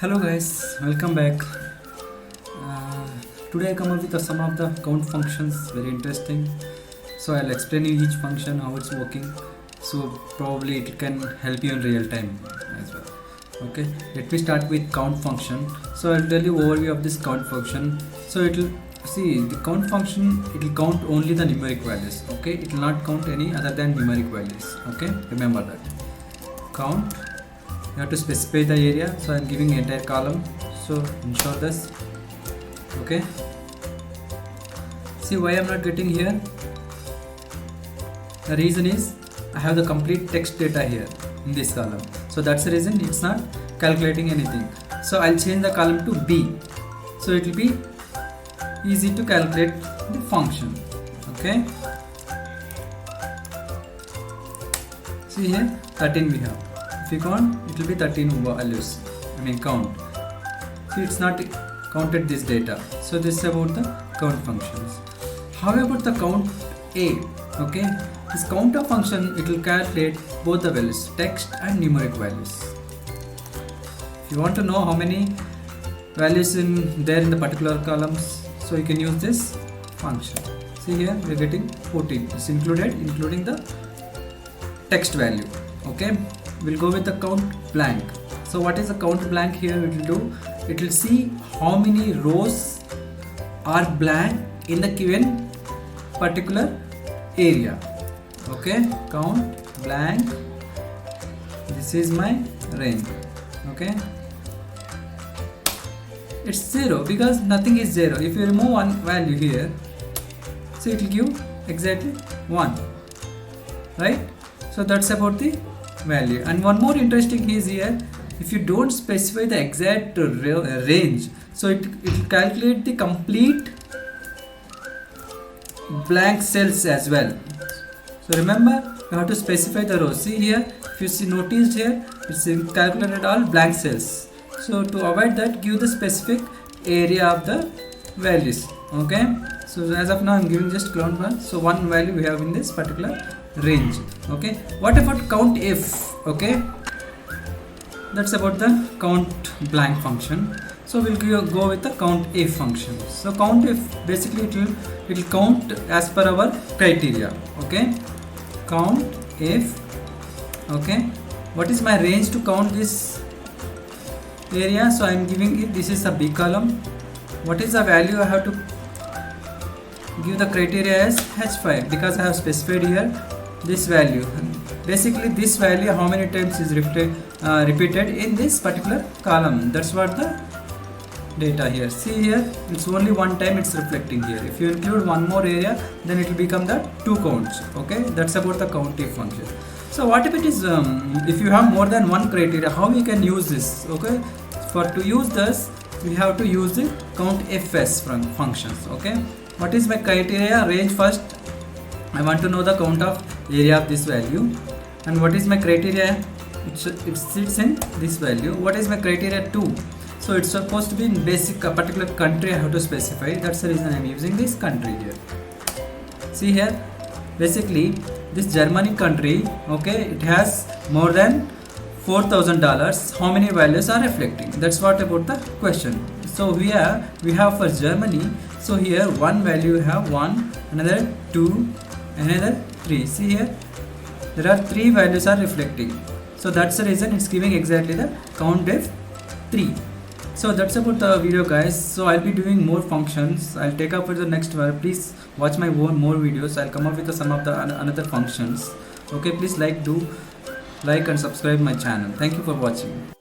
Hello guys, welcome back. Uh, Today I come up with some of the count functions, very interesting. So I'll explain you each function how it's working. So probably it can help you in real time as well. Okay, let me start with count function. So I'll tell you overview of this count function. So it will see the count function. It will count only the numeric values. Okay, it will not count any other than numeric values. Okay, remember that. Count. You have to specify the area, so I'm giving entire column, so ensure this. Okay, see why I'm not getting here. The reason is I have the complete text data here in this column, so that's the reason it's not calculating anything. So I'll change the column to B, so it will be easy to calculate the function. Okay, see here 13 we have. If you count, it will be 13 values. Count. See, it's not counted this data. So this is about the count functions. How about the count A? Okay, this counter function, it will calculate both the values, text and numeric values. If you want to know how many values in the particular columns, so you can use this function. See here, we are getting 14. It's including the text value. Okay. We'll go with the count blank. So what is the count blank here? It will do, it will see how many rows are blank in the given particular area. Okay, count blank. This is my range. Okay, it's 0 because nothing is 0. If you remove one value here, so it will give exactly 1, right? So that's about the value. And one more interesting is here, if you don't specify the exact range, so it will calculate the complete blank cells as well. So remember, you have to specify the rows. See here, if you see noticed here, it's calculated all blank cells. So to avoid that, give the specific area of the values. Okay, so as of now I'm giving just count 1, so one value we have in this particular range. Okay, what about count F? Okay, that's about the count blank function. So we'll go with the count F function. So count F, basically it will count as per our criteria. Okay, count F. Okay, what is my range to count this area? So I'm giving it, this is a B column. What is the value I have to give the criteria as H5, because I have specified here this value. Basically this value how many times is repeated in this particular column. That's what the data here. See here, it's only one time it's reflecting here. If you include one more area, then it will become the 2 counts. Okay, that's about the count F function. So what if it is if you have more than one criteria, how we can use this? Okay, to use this we have to use the count fs functions. Okay, what is my criteria? Range first, I want to know the count of area of this value. And what is my criteria? It sits in this value. What is my criteria 2? So it's supposed to be in basic a particular country I have to specify. That's the reason I'm using this country here. See here, basically this Germany country, okay, it has more than $4,000. How many values are reflecting? That's what about the question. So we have for Germany. So here one value we have 1, another 2, another 3. See here, there are 3 values are reflecting. So that's the reason it's giving exactly the count F 3. So that's about the video guys. So I'll be doing more functions. I'll take up for the next one. Please watch my more videos. I'll come up with some of the another functions. Okay, please like and subscribe my channel. Thank you for watching.